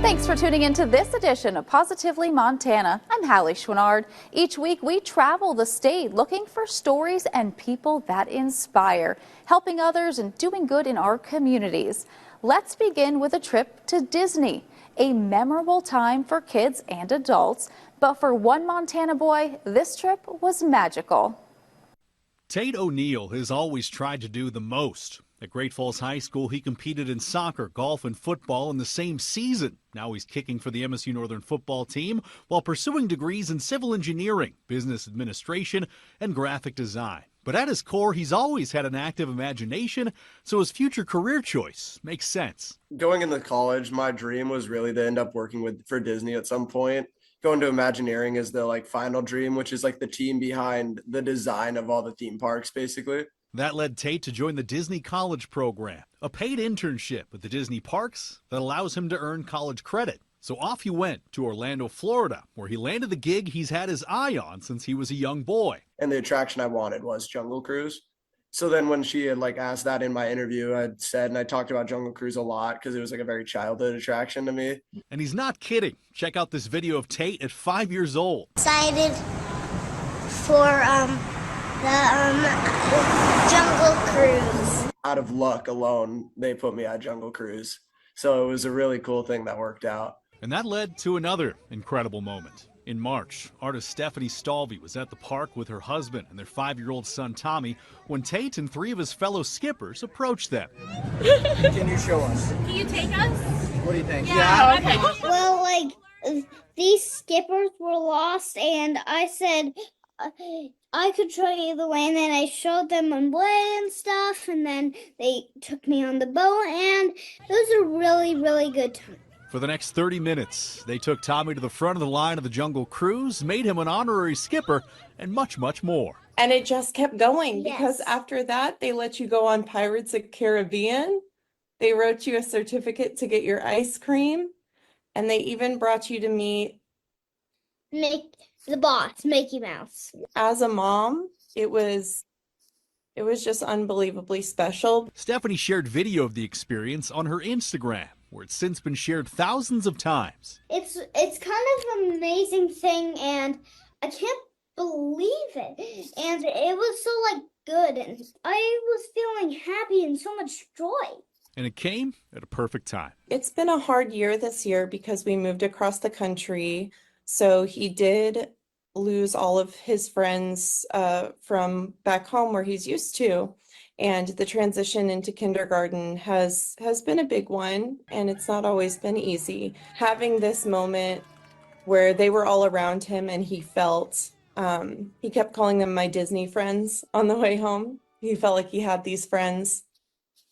Thanks for tuning in to this edition of Positively Montana. I'm Hallie Schwinnard. Each week we travel the state looking for stories and people that inspire, helping others and doing good in our communities. Let's begin with a trip to Disney, a memorable time for kids and adults. But for one Montana boy, this trip was magical. Tate O'Neill has always tried to do the most. At Great Falls High School, he competed in soccer, golf, and football in the same season. Now he's kicking for the MSU Northern football team while pursuing degrees in civil engineering, business administration, and graphic design. But at his core, he's always had an active imagination, so his future career choice makes sense. Going into college, my dream was really to end up working for Disney at some point. Going to Imagineering is the final dream, which is the team behind the design of all the theme parks, basically. That led Tate to join the Disney College Program, a paid internship at the Disney parks that allows him to earn college credit. So off he went to Orlando, Florida, where he landed the gig he's had his eye on since he was a young boy. And the attraction I wanted was Jungle Cruise. So then when she had asked that in my interview, I talked about Jungle Cruise a lot because it was a very childhood attraction to me. And he's not kidding. Check out this video of Tate at 5 years old. Excited for the Jungle Cruise. Out of luck alone, they put me at Jungle Cruise. So it was a really cool thing that worked out. And that led to another incredible moment. In March, artist Stephanie Stalvey was at the park with her husband and their 5-year-old son Tommy when Tate and 3 of his fellow skippers approached them. Can you show us? Can you take us? What do you think? Yeah. Okay. Well, these skippers were lost, and I said I could show you the way, and then I showed them on way and stuff, and then they took me on the boat, and it was a really, really good time. For the next 30 minutes, they took Tommy to the front of the line of the Jungle Cruise, made him an honorary skipper, and much, much more. And it just kept going because Yes. after that, they let you go on Pirates of the Caribbean. They wrote you a certificate to get your ice cream. And they even brought you to meet. Make the boss, Mickey Mouse. As a mom, it was just unbelievably special. Stephanie shared video of the experience on her Instagram, where it's since been shared thousands of times. It's kind of an amazing thing, and I can't believe it. And it was so good, and I was feeling happy and so much joy. And it came at a perfect time. It's been a hard year this year because we moved across the country. So he did lose all of his friends from back home where he's used to. And the transition into kindergarten has been a big one, and it's not always been easy. Having this moment where they were all around him and he felt, he kept calling them my Disney friends on the way home. He felt like he had these friends.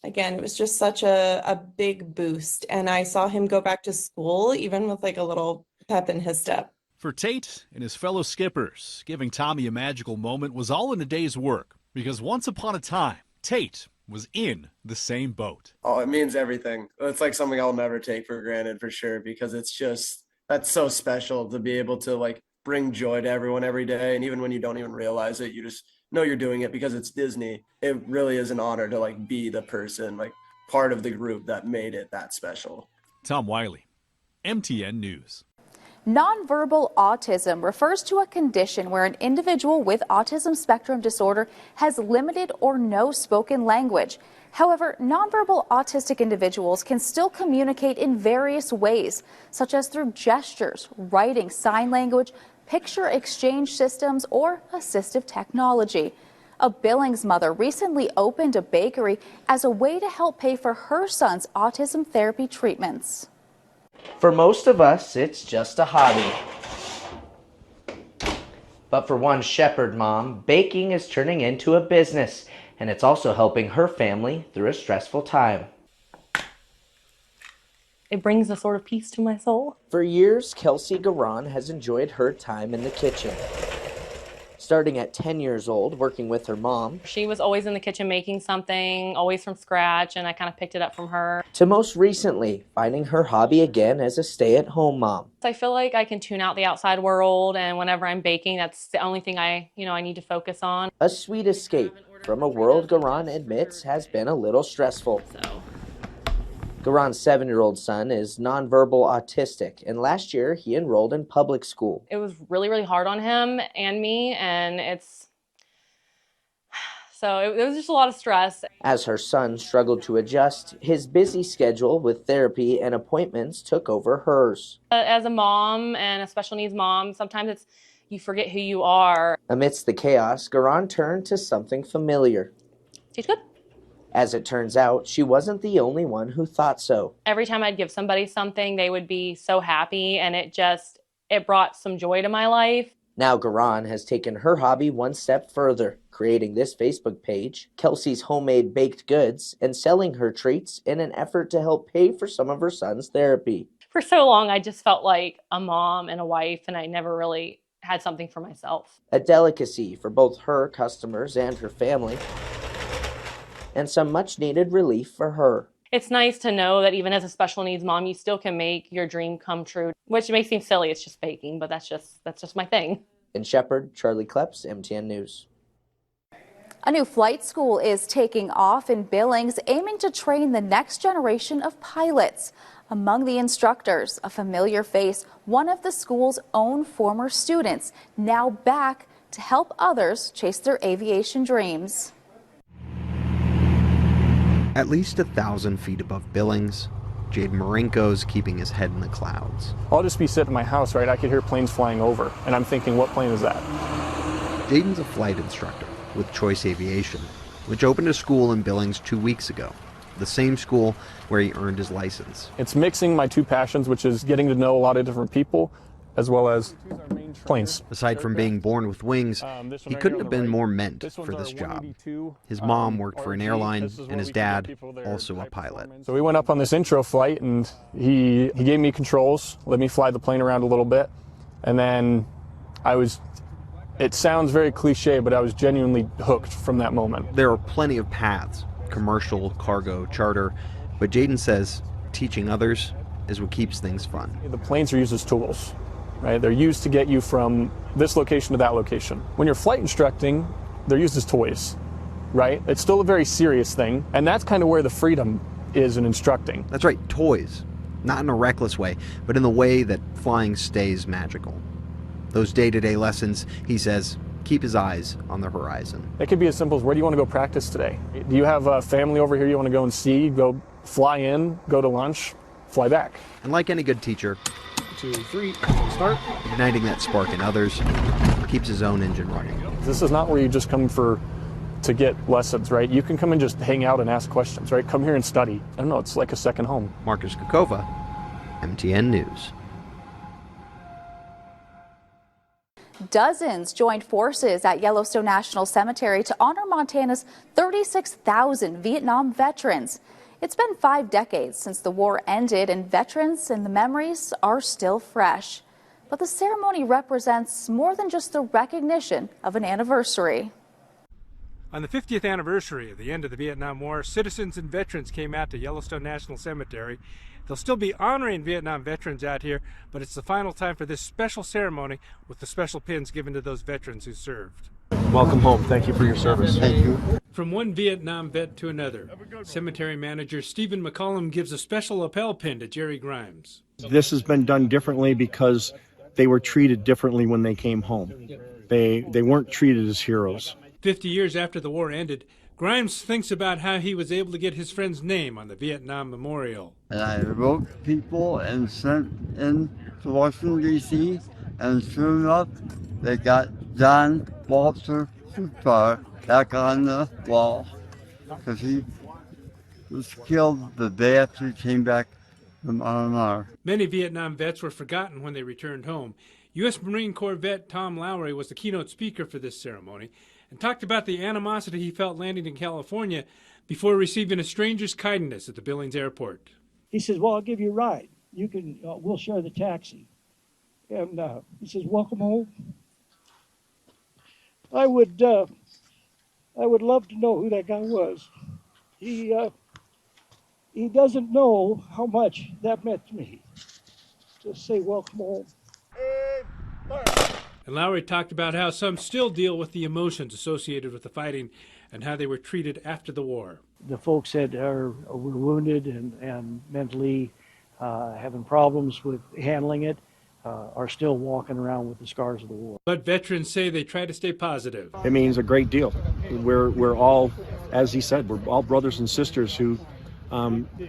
Again, it was just such a big boost. And I saw him go back to school, even with a little pep in his step. For Tate and his fellow skippers, giving Tommy a magical moment was all in a day's work, because once upon a time, Tate was in the same boat. Oh, it means everything. It's something I'll never take for granted for sure, because that's so special to be able to bring joy to everyone every day. And even when you don't even realize it, you just know you're doing it because it's Disney. It really is an honor to be the person, part of the group that made it that special. Tom Wiley, MTN News. Nonverbal autism refers to a condition where an individual with autism spectrum disorder has limited or no spoken language. However, nonverbal autistic individuals can still communicate in various ways, such as through gestures, writing, sign language, picture exchange systems, or assistive technology. A Billings mother recently opened a bakery as a way to help pay for her son's autism therapy treatments. For most of us, it's just a hobby. But for one Shepherd mom, baking is turning into a business, and it's also helping her family through a stressful time. It brings a sort of peace to my soul. For years, Kelsey Garan has enjoyed her time in the kitchen. Starting at 10 years old, working with her mom, She was always in the kitchen making something, always from scratch, and I kind of picked it up from her. to most recently, finding her hobby again as a stay-at-home mom. I feel like I can tune out the outside world, and whenever I'm baking, that's the only thing I need to focus on. A sweet escape from a world Garan admits has been a little stressful. So Garon's 7-year-old son is nonverbal autistic, and last year he enrolled in public school. It was really, really hard on him and me, and it was just a lot of stress. As her son struggled to adjust, his busy schedule with therapy and appointments took over hers. As a mom and a special needs mom, sometimes you forget who you are. Amidst the chaos, Garon turned to something familiar. She's good. As it turns out, she wasn't the only one who thought so. Every time I'd give somebody something, they would be so happy, and it brought some joy to my life. Now Garon has taken her hobby one step further, creating this Facebook page, Kelsey's Homemade Baked Goods, and selling her treats in an effort to help pay for some of her son's therapy. For so long, I just felt like a mom and a wife, and I never really had something for myself. A delicacy for both her customers and her family, and some much-needed relief for her. It's nice to know that even as a special needs mom, you still can make your dream come true, which may seem silly. It's just baking, but that's just my thing. In Shepherd, Charlie Kleps, MTN News. A new flight school is taking off in Billings, aiming to train the next generation of pilots. Among the instructors, a familiar face, one of the school's own former students, now back to help others chase their aviation dreams. At least 1,000 feet above Billings, Jade Marinko's keeping his head in the clouds. I'll just be sitting in my house, right? I could hear planes flying over, and I'm thinking, what plane is that? Jaden's a flight instructor with Choice Aviation, which opened a school in Billings 2 weeks ago, the same school where he earned his license. It's mixing my two passions, which is getting to know a lot of different people, as well as planes. Aside from being born with wings, he couldn't have been more meant for this job. His mom worked for an airline, and his dad, also a pilot. So we went up on this intro flight, and he gave me controls, let me fly the plane around a little bit, and then it sounds very cliche, but I was genuinely hooked from that moment. There are plenty of paths, commercial, cargo, charter, but Jaden says teaching others is what keeps things fun. The planes are used as tools. Right? They're used to get you from this location to that location. When you're flight instructing, they're used as toys, right? It's still a very serious thing, and that's kind of where the freedom is in instructing. That's right, toys. Not in a reckless way, but in the way that flying stays magical. Those day-to-day lessons, he says, keep his eyes on the horizon. It could be as simple as, where do you want to go practice today? Do you have a family over here you want to go and see? Go fly in, go to lunch, fly back. And like any good teacher, 2, 3, start. igniting that spark in others keeps his own engine running. This is not where you just come to get lessons, right? You can come and just hang out and ask questions, right? Come here and study. I don't know, it's like a second home. Marcus Kokova, MTN News. Dozens joined forces at Yellowstone National Cemetery to honor Montana's 36,000 Vietnam veterans. It's been 5 decades since the war ended, and veterans and the memories are still fresh. But the ceremony represents more than just the recognition of an anniversary. On the 50th anniversary of the end of the Vietnam War, citizens and veterans came out to Yellowstone National Cemetery. They'll still be honoring Vietnam veterans out here, but it's the final time for this special ceremony with the special pins given to those veterans who served. Welcome home. Thank you for your service. Thank you. From one Vietnam vet to another, cemetery manager Stephen McCollum gives a special lapel pin to Jerry Grimes. This has been done differently because they were treated differently when they came home. They weren't treated as heroes. 50 years after the war ended, Grimes thinks about how he was able to get his friend's name on the Vietnam Memorial. And I wrote people and sent in to Washington, D.C., and soon enough, they got John Walter Futbar back on the wall because he was killed the day after he came back from R&R. Many Vietnam vets were forgotten when they returned home. U.S. Marine Corps vet Tom Lowry was the keynote speaker for this ceremony and talked about the animosity he felt landing in California before receiving a stranger's kindness at the Billings airport. He says, well, I'll give you a ride. You can, we'll share the taxi. And he says, welcome home. I would love to know who that guy was. He doesn't know how much that meant to me. Just say welcome home. And Lowry talked about how some still deal with the emotions associated with the fighting and how they were treated after the war. The folks that were wounded and mentally having problems with handling it are still walking around with the scars of the war. But veterans say they try to stay positive. It means a great deal. We're all, as he said, we're all brothers and sisters who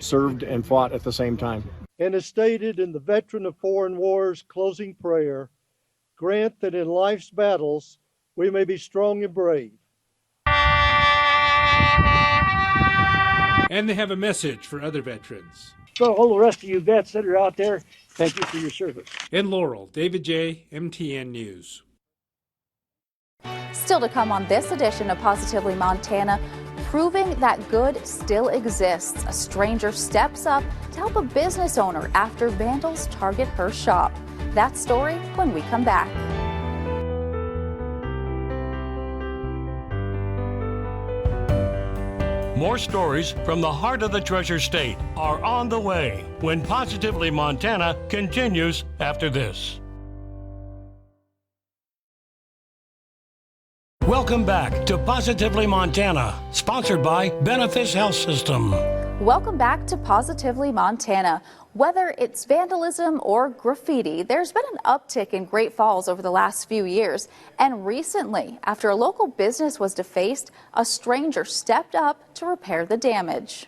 served and fought at the same time. And as stated in the Veteran of Foreign Wars closing prayer, grant that in life's battles we may be strong and brave. And they have a message for other veterans. So all the rest of you vets that are out there, thank you for your service. In Laurel, David J., MTN News. Still to come on this edition of Positively Montana, proving that good still exists. A stranger steps up to help a business owner after vandals target her shop. That story when we come back. More stories from the heart of the Treasure State are on the way when Positively Montana continues after this. Welcome back to Positively Montana, sponsored by Benefice Health System. Welcome back to Positively Montana. Whether it's vandalism or graffiti, there's been an uptick in Great Falls over the last few years. And recently, after a local business was defaced, a stranger stepped up to repair the damage.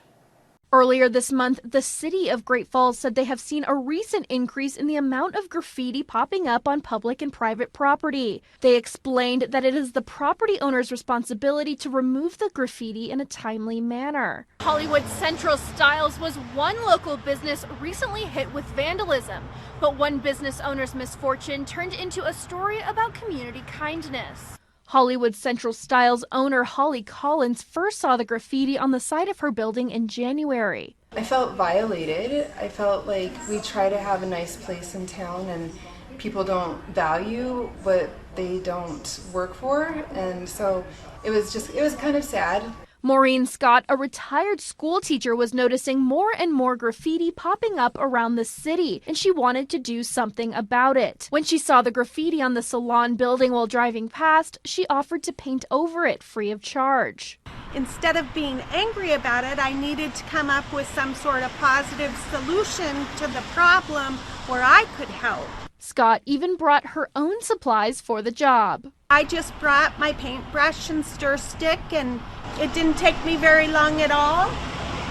Earlier this month, the city of Great Falls said they have seen a recent increase in the amount of graffiti popping up on public and private property. They explained that it is the property owner's responsibility to remove the graffiti in a timely manner. Hollywood Central Styles was one local business recently hit with vandalism, but one business owner's misfortune turned into a story about community kindness. Hollywood Central Styles owner Holly Collins first saw the graffiti on the side of her building in January. I felt violated. I felt like we try to have a nice place in town and people don't value what they don't work for, and so it was kind of sad. Maureen Scott, a retired school teacher, was noticing more and more graffiti popping up around the city, and she wanted to do something about it. When she saw the graffiti on the salon building while driving past, she offered to paint over it free of charge. Instead of being angry about it, I needed to come up with some sort of positive solution to the problem where I could help. Scott even brought her own supplies for the job. I just brought my paintbrush and stir stick, and it didn't take me very long at all.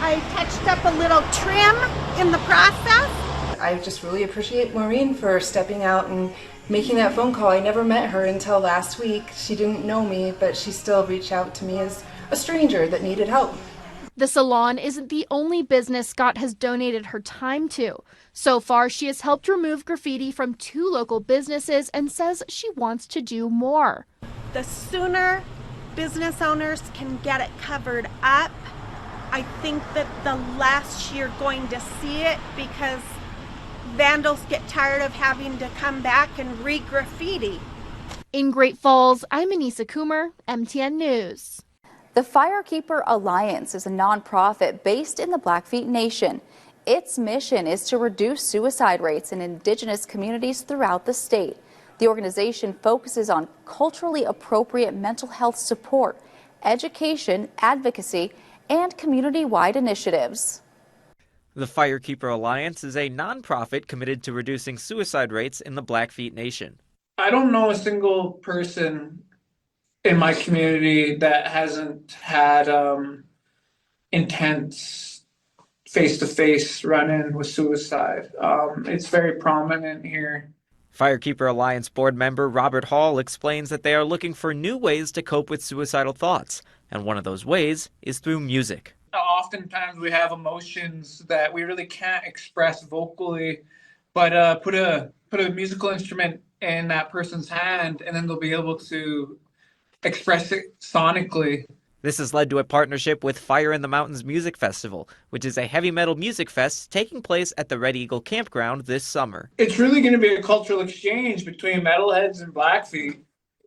I touched up a little trim in the process. I just really appreciate Maureen for stepping out and making that phone call. I never met her until last week. She didn't know me, but she still reached out to me as a stranger that needed help. The salon isn't the only business Scott has donated her time to. So far, she has helped remove graffiti from 2 local businesses and says she wants to do more. The sooner business owners can get it covered up, I think that the less you're going to see it, because vandals get tired of having to come back and re-graffiti. In Great Falls, I'm Anissa Coomer, MTN News. The Firekeeper Alliance is a nonprofit based in the Blackfeet Nation. Its mission is to reduce suicide rates in Indigenous communities throughout the state. The organization focuses on culturally appropriate mental health support, education, advocacy, and community-wide initiatives. The Firekeeper Alliance is a nonprofit committed to reducing suicide rates in the Blackfeet Nation. I don't know a single person in my community that hasn't had intense face-to-face run-in with suicide. It's very prominent here. Firekeeper Alliance board member Robert Hall explains that they are looking for new ways to cope with suicidal thoughts, and one of those ways is through music. Oftentimes we have emotions that we really can't express vocally, but put a musical instrument in that person's hand and then they'll be able to express it sonically. This has led to a partnership with Fire in the Mountains Music Festival, which is a heavy metal music fest taking place at the Red Eagle Campground this summer. It's really going to be a cultural exchange between metalheads and Blackfeet,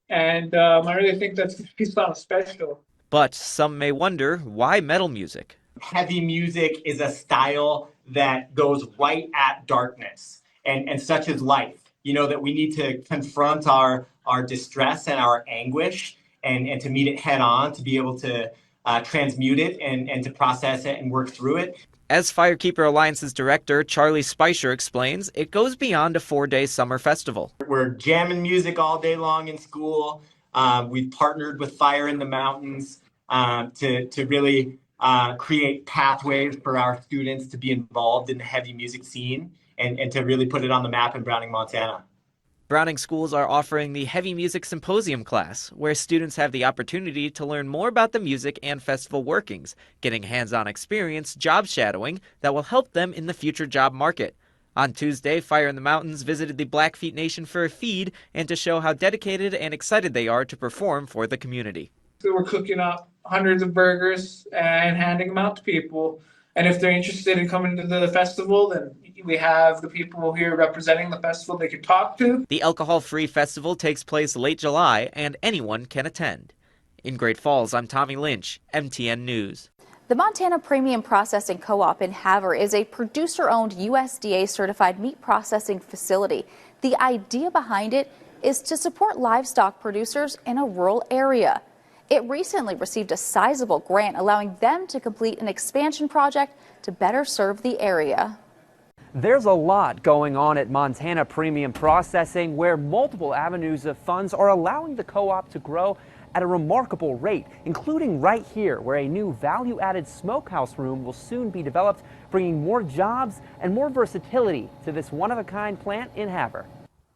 and I really think that's going to be something special. But some may wonder, why metal music? Heavy music is a style that goes right at darkness, and such is life. You know, that we need to confront our distress and our anguish. and to meet it head on, to be able to transmute it and to process it and work through it. As Firekeeper Alliance's director, Charlie Speicher, explains, it goes beyond a 4-day summer festival. We're jamming music all day long in school. We've partnered with Fire in the Mountains to really create pathways for our students to be involved in the heavy music scene and to really put it on the map in Browning, Montana. Browning schools are offering the Heavy Music Symposium class, where students have the opportunity to learn more about the music and festival workings, getting hands-on experience job shadowing that will help them in the future job market. On Tuesday, Fire in the Mountains visited the Blackfeet Nation for a feed and to show how dedicated and excited they are to perform for the community. So we're cooking up hundreds of burgers and handing them out to people. And if they're interested in coming to the festival, then we have the people here representing the festival they can talk to. The alcohol-free festival takes place late July, and anyone can attend. In Great Falls, I'm Tommy Lynch, MTN News. The Montana Premium Processing Co-op in Havre is a producer-owned USDA-certified meat processing facility. The idea behind it is to support livestock producers in a rural area. It recently received a sizable grant allowing them to complete an expansion project to better serve the area. There's a lot going on at Montana Premium Processing, where multiple avenues of funds are allowing the co-op to grow at a remarkable rate, including right here, where a new value-added smokehouse room will soon be developed, bringing more jobs and more versatility to this one-of-a-kind plant in Havre.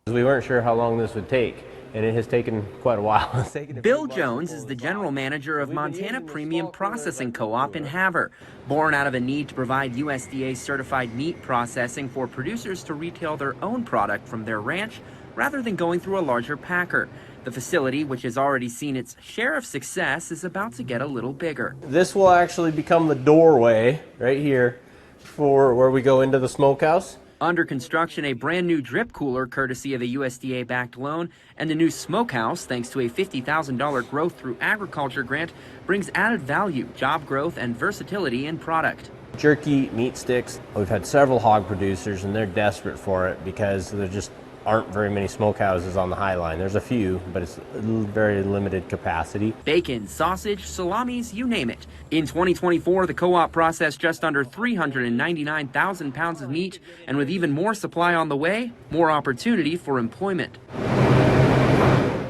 We weren't sure how long this would take, and it has taken quite a while. Bill Jones is the general manager of Montana Premium Processing Co-op in Havre, born out of a need to provide USDA-certified meat processing for producers to retail their own product from their ranch rather than going through a larger packer. The facility, which has already seen its share of success, is about to get a little bigger. This will actually become the doorway right here for where we go into the smokehouse. Under construction, a brand new drip cooler courtesy of a USDA-backed loan, and the new smokehouse, thanks to a $50,000 growth through agriculture grant, brings added value, job growth, and versatility in product. Jerky, meat sticks. We've had several hog producers, and they're desperate for it because there just aren't very many smokehouses on the High Line. There's a few, but it's very limited capacity. Bacon, sausage, salamis, you name it. In 2024, the co-op processed just under 399,000 pounds of meat, and with even more supply on the way, more opportunity for employment.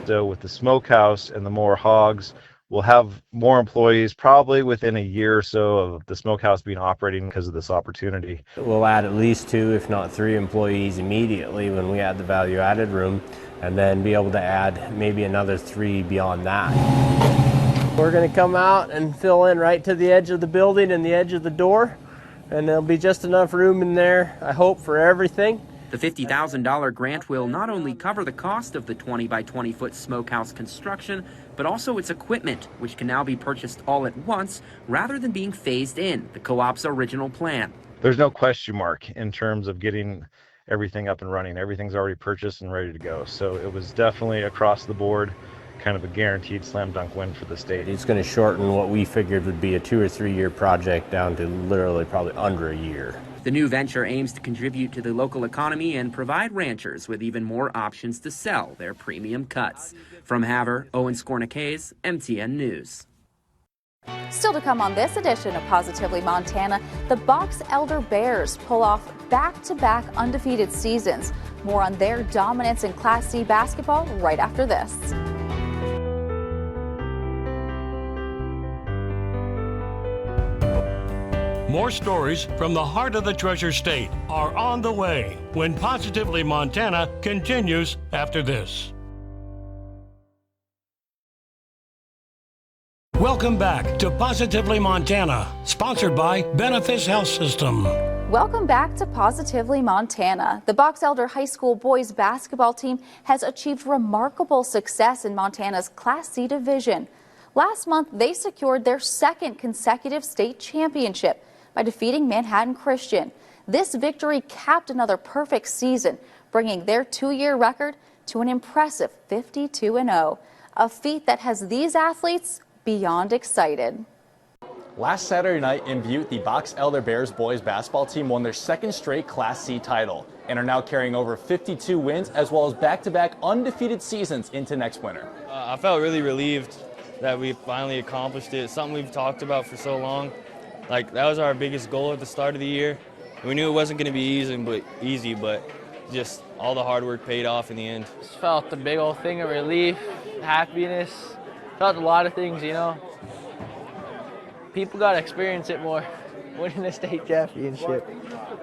So with the smokehouse and the more hogs, we'll have more employees probably within a year or so of the smokehouse being operating because of this opportunity. We'll add at least 2, if not 3 employees immediately when we add the value-added room, and then be able to add maybe another 3 beyond that. We're going to come out and fill in right to the edge of the building and the edge of the door, and there'll be just enough room in there, I hope, for everything. The $50,000 grant will not only cover the cost of the 20 by 20 foot smokehouse construction, but also its equipment, which can now be purchased all at once rather than being phased in, the co-op's original plan. There's no question mark in terms of getting everything up and running. Everything's already purchased and ready to go. So it was definitely across the board kind of a guaranteed slam dunk win for the state. It's going to shorten what we figured would be a 2 or 3 year project down to literally probably under a year. The new venture aims to contribute to the local economy and provide ranchers with even more options to sell their premium cuts. From Havre, Owen Skornickays, MTN News. Still to come on this edition of Positively Montana, the Box Elder Bears pull off back-to-back undefeated seasons. More on their dominance in Class C basketball right after this. More stories from the heart of the Treasure State are on the way when Positively Montana continues after this. Welcome back to Positively Montana, sponsored by Benefice Health System. Welcome back to Positively Montana. The Box Elder High School boys basketball team has achieved remarkable success in Montana's Class C division. Last month, they secured their second consecutive state championship by defeating Manhattan Christian. This victory capped another perfect season, bringing their 2-year record to an impressive 52-0, a feat that has these athletes beyond excited. Last Saturday night in Butte, the Box Elder Bears boys basketball team won their second straight Class C title and are now carrying over 52 wins as well as back-to-back undefeated seasons into next winter. I felt really relieved that we finally accomplished it. Something we've talked about for so long. Like, that was our biggest goal at the start of the year. We knew it wasn't going to be easy, but just all the hard work paid off in the end. Just felt a big old thing of relief, happiness. Felt a lot of things, you know. People got to experience it more. Winning a state championship.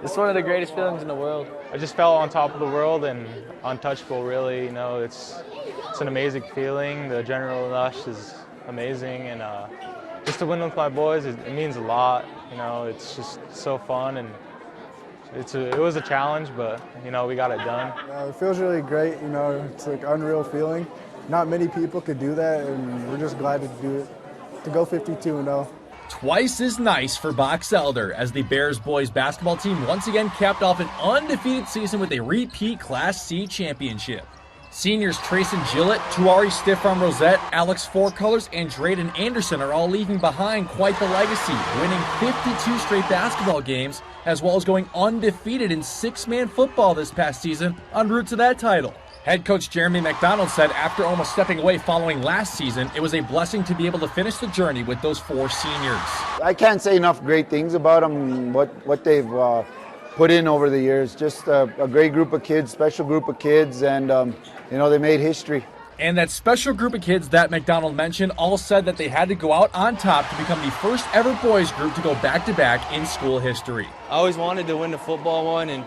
It's one of the greatest feelings in the world. I just felt on top of the world and untouchable, really. You know, it's an amazing feeling. The adrenaline rush is amazing, and just to win with my boys, it means a lot. You know, it's just so fun, and it was a challenge, but you know, we got it done. It feels really great. You know, it's like an unreal feeling. Not many people could do that, and we're just glad to do it. To go 52-0. Twice as nice for Box Elder as the Bears boys basketball team once again capped off an undefeated season with a repeat Class C championship. Seniors Trayson Gillett, Tuari Stiff-Arm Rosette, Alex Fourcolors, and Drayden Anderson are all leaving behind quite the legacy, winning 52 straight basketball games, as well as going undefeated in six-man football this past season en route to that title. Head coach Jeremy McDonald said after almost stepping away following last season, it was a blessing to be able to finish the journey with those four seniors. I can't say enough great things about them, what they've put in over the years. Just a great group of kids, special group of kids, and you know, they made history. And that special group of kids that McDonald mentioned all said that they had to go out on top to become the first ever boys group to go back-to-back in school history. I always wanted to win the football one, and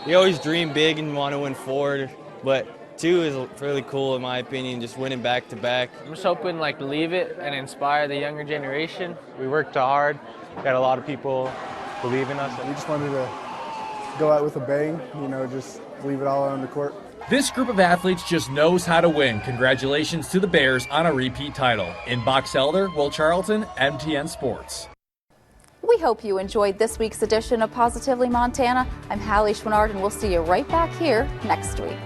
you always dream big and want to win four, but two is really cool in my opinion, just winning back-to-back. I'm just hoping to leave it and inspire the younger generation. We worked hard, got a lot of people believe in us. We just wanted to go out with a bang, you know, just leave it all on the court. This group of athletes just knows how to win. Congratulations to the Bears on a repeat title. In Box Elder, Will Charlton, MTN Sports. We hope you enjoyed this week's edition of Positively Montana. I'm Hallie Schwinnard, and we'll see you right back here next week.